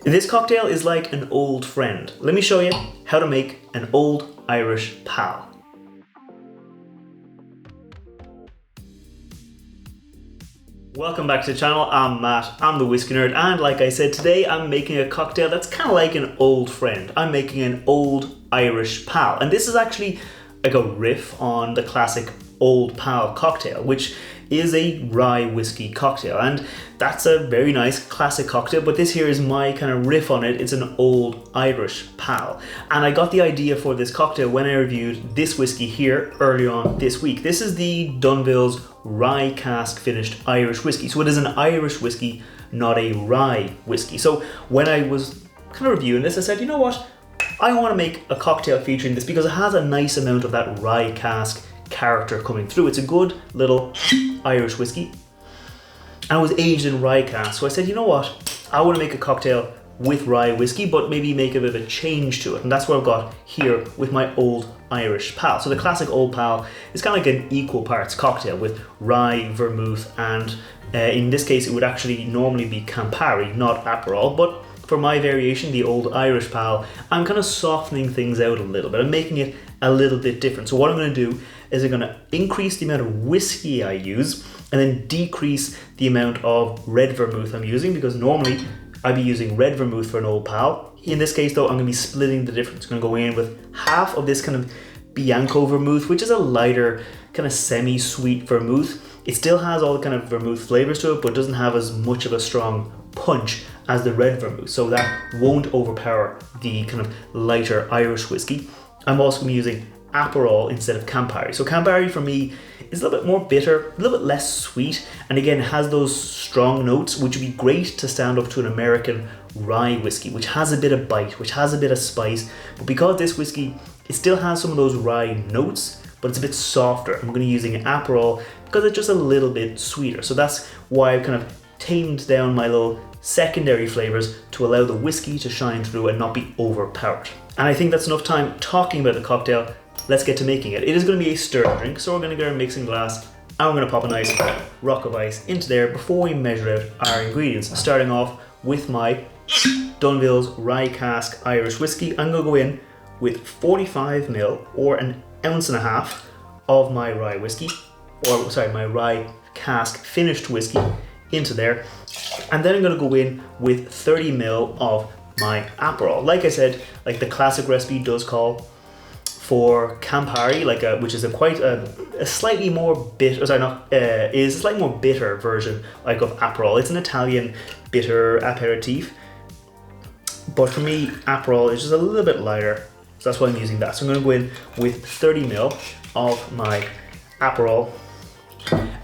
This cocktail is like an old friend. Let me show you how to make an old Irish pal. Welcome back to the channel. I'm Matt, I'm the Whiskey Nerd, and like I said, today I'm making a cocktail that's kind of like an old friend. I'm making an old Irish pal, and this is actually like a riff on the classic Old Pal cocktail, which is a rye whiskey cocktail, and that's a very nice classic cocktail, but this here is my kind of riff on it. It's an old Irish pal, and I got the idea for this cocktail when I reviewed this whiskey here earlier on this week. This is the Dunville's rye cask finished Irish whiskey, so it is an Irish whiskey, not a rye whiskey. So when I was kind of reviewing this, I said, you know what, I want to make a cocktail featuring this because it has a nice amount of that rye cask character coming through. It's a good little Irish whiskey, and it was aged in rye cask. So I said, you know what, I want to make a cocktail with rye whiskey, but maybe make a bit of a change to it, and that's what I've got here with my old Irish pal. So the classic old pal is kind of like an equal parts cocktail with rye, vermouth, and in this case it would actually normally be Campari, not Aperol, but for my variation, the old Irish pal, I'm kind of softening things out a little bit. I'm making it a little bit different. So what I'm going to do is I'm going to increase the amount of whiskey I use and then decrease the amount of red vermouth I'm using, because normally I'd be using red vermouth for an old pal. In this case though, I'm going to be splitting the difference. I'm going to go in with half of this kind of bianco vermouth, which is a lighter kind of semi-sweet vermouth. It still has all the kind of vermouth flavors to it, but doesn't have as much of a strong punch as the red vermouth, so that won't overpower the kind of lighter Irish whiskey. I'm also going to be using Aperol instead of Campari. So Campari for me is a little bit more bitter, a little bit less sweet, and again has those strong notes, which would be great to stand up to an American rye whiskey, which has a bit of bite, which has a bit of spice. But because this whiskey, it still has some of those rye notes, but it's a bit softer. I'm going to be using an Aperol because it's just a little bit sweeter. So that's why I've kind of tamed down my little secondary flavors to allow the whiskey to shine through and not be overpowered. And I think that's enough time talking about the cocktail. Let's get to making it. It is going to be a stirred drink, so we're going to get our mixing glass and we're going to pop a nice rock of ice into there before we measure out our ingredients. Starting off with my Dunville's rye cask Irish whiskey, I'm going to go in with 45ml or an ounce and a half of my rye whiskey, or sorry, my rye cask finished whiskey into there, and then I'm going to go in with 30ml of my Aperol. Like I said, like the classic recipe does call for Campari, which is a slightly more bitter, is a slightly more bitter version like of Aperol. It's an Italian bitter aperitif, but for me Aperol is just a little bit lighter, so that's why I'm using that. So I'm going to go in with 30ml of my Aperol,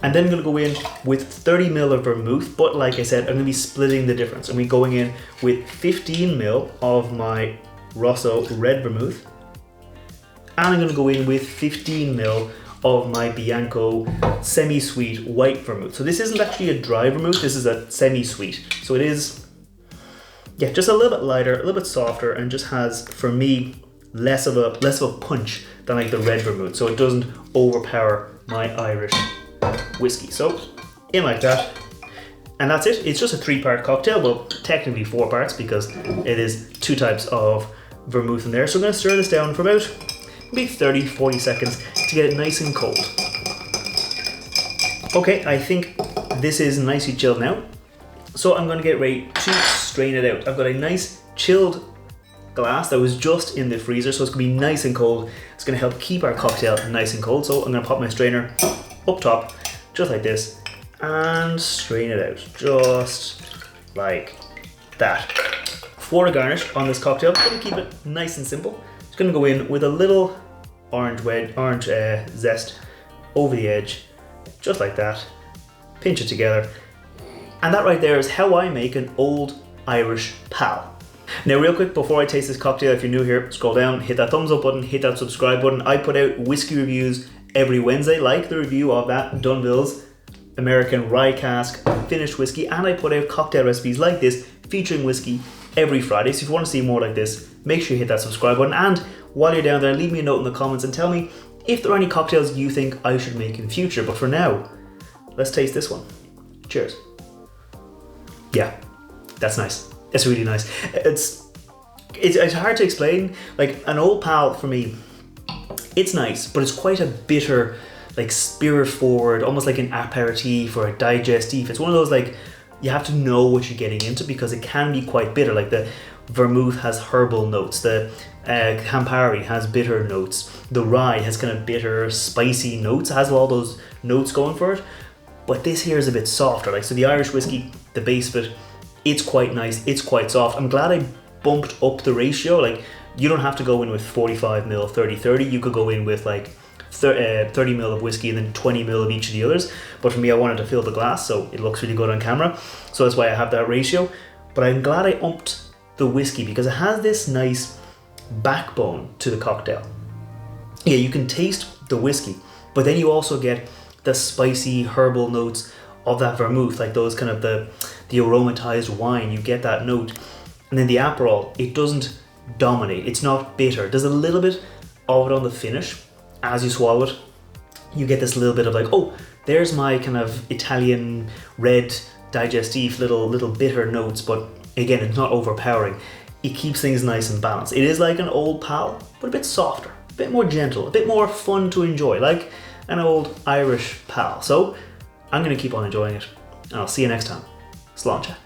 and then I'm going to go in with 30ml of vermouth, but like I said, I'm going to be splitting the difference. I'm going to be going in with 15ml of my Rosso red vermouth, and I'm going to go in with 15ml of my Bianco semi-sweet white vermouth. So this isn't actually a dry vermouth, this is a semi-sweet. So it is, yeah, just a little bit lighter, a little bit softer, and just has, for me, less of a punch than like the red vermouth, so it doesn't overpower my Irish whiskey. So in like that, and that's it. It's just a 3-part cocktail, well technically 4 parts because it is 2 types of vermouth in there. So I'm going to stir this down for about maybe 30-40 seconds to get it nice and cold. Okay, I think this is nicely chilled now, so I'm going to get ready to strain it out. I've got a nice chilled glass that was just in the freezer, so it's going to be nice and cold. It's going to help keep our cocktail nice and cold. So I'm going to pop my strainer up top just like this and strain it out just like that. For a garnish on this cocktail, I'm going to keep it nice and simple. It's going to go in with a little orange zest over the edge, just like that. Pinch it together, and that right there is how I make an old Irish pal. Now real quick, before I taste this cocktail, if you're new here, scroll down, hit that thumbs up button, hit that subscribe button. I put out whiskey reviews every Wednesday, like the review of that Dunville's American rye cask finished whiskey, and I put out cocktail recipes like this featuring whiskey every Friday. So if you want to see more like this, make sure you hit that subscribe button, and while you're down there, leave me a note in the comments and tell me if there are any cocktails you think I should make in future. But for now, let's taste this one. Cheers. Yeah, that's nice. It's really nice. It's hard to explain. Like an old pal for me, it's nice, but it's quite a bitter, like spirit forward, almost like an aperitif or a digestif. It's one of those like you have to know what you're getting into because it can be quite bitter. Like the vermouth has herbal notes, the Campari has bitter notes, the rye has kind of bitter, spicy notes. It has all those notes going for it. But this here is a bit softer. Like so, the Irish whiskey, the base of it, it's quite nice. It's quite soft. I'm glad I bumped up the ratio. Like you don't have to go in with 45ml, 30-30. You could go in with like 30ml of whiskey and then 20ml of each of the others. But for me, I wanted to fill the glass so it looks really good on camera. So that's why I have that ratio. But I'm glad I upped the whiskey because it has this nice backbone to the cocktail. Yeah, you can taste the whiskey, but then you also get the spicy herbal notes of that vermouth, like those kind of the aromatized wine. You get that note. And then the Aperol, it doesn't dominate. It's not bitter. There's a little bit of it on the finish. As you swallow it, you get this little bit of like, oh, there's my kind of Italian red digestif, little bitter notes, but again, it's not overpowering. It keeps things nice and balanced. It is like an old pal, but a bit softer, a bit more gentle, a bit more fun to enjoy, like an old Irish pal. So I'm going to keep on enjoying it, and I'll see you next time. Sláinte.